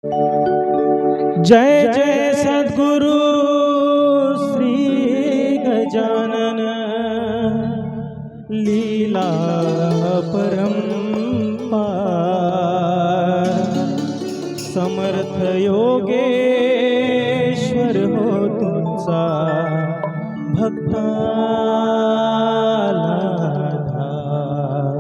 जय जय सद्गुरु श्री गजानन लीला परंपार समर्थ योगेश्वर हो तुमचा भक्ताला धार।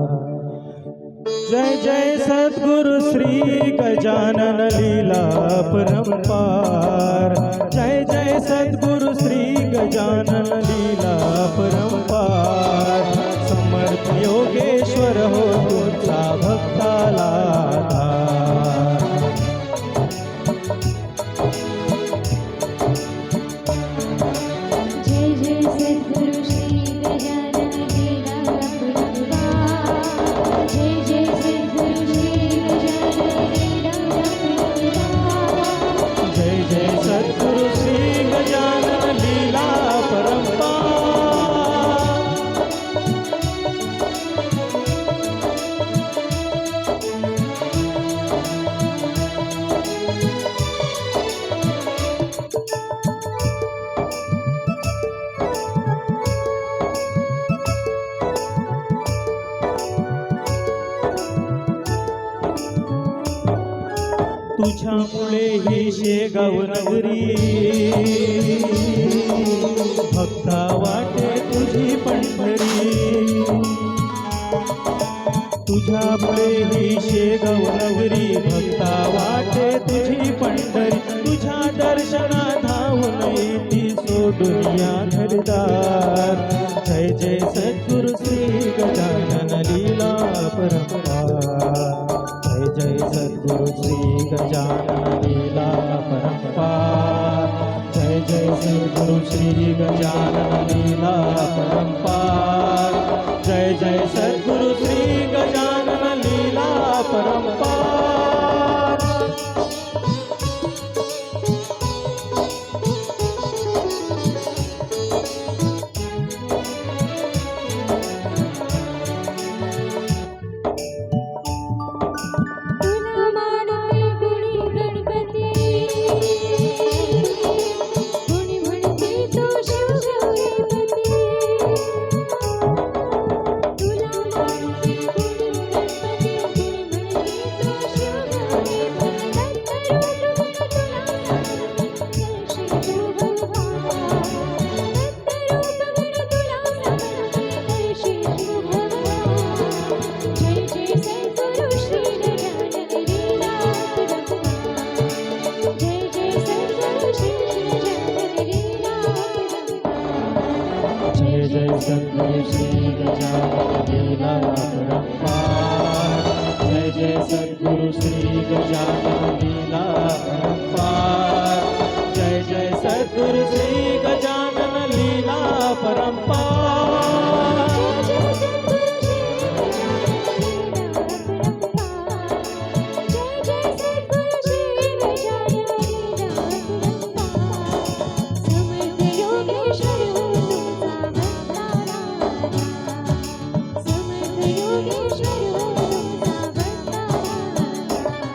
जय जय सद्गुरु श्री गजानन लीला परंपार। जय जय सद्गुरु श्री गजानन लीला परंपार समर्थ योगेश्वर हो तुमचा भक्ताला धार। जय जय सद्गुरु श्री गजानन लीला परंपार। जय जय सद्गुरु श्री गजानन लीला परंपार। जय जय सद्गुरु श्री गजानन लीला परंपार। तुझ्यामुळे ही शेगाव नगरी भक्ता वाटे तुझी पंढरी। तुझ्यामुळे ही शेगाव नगरी भक्ता वाटे तुझी पंढरी। तुझ्या दर्शना धावून येती सोडून या घरदार। जय जय सद्गुरु श्री गजानन लीला परंपार। जय जय सद्गुरु श्री गजानन लीला परंपार। जय जय सद्गुरु श्री गजानन लीला परंपार। जय जय सद्गुरु श्री गजानन लीला परंपार। तुला मानते गुणी गणपती, गुणी म्हणते तो शिव गौरीपती। तुला मानते गुणी गणपती, गुणी म्हणते तो शिव गौरीपती। दत्त रूप गण तुला समर्पित करशी तू भगवान। जय जय सद्गुरु श्री गजानन लीला परंपार। जय जय सद्गुरु श्री गजानन लीला परंपार। जय जय सद्गुरु श्री गजानन लीला परंपार। जय जय सद्गुरु श्री गजानन लीला परंपार। जय जय सद्गुरु श्री गजानन लीला परंपार। जय जय सद्गुरु श्री गजानन लीला परंपार। समर्थ योगेश्वर हो तुमचा भक्ताला धार। समर्थ योगेश्वर हो तुमचा भक्ताला धार।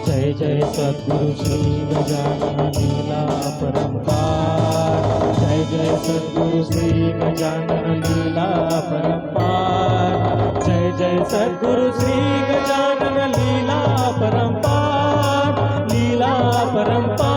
जय जय सद्गुरु श्री गजानन लीला परंपार। जय जय सद्गुरु श्री गजानन लीला परंपार। जय जय सद्गुरु श्री गजानन लीला परंपार। लीला परंपार।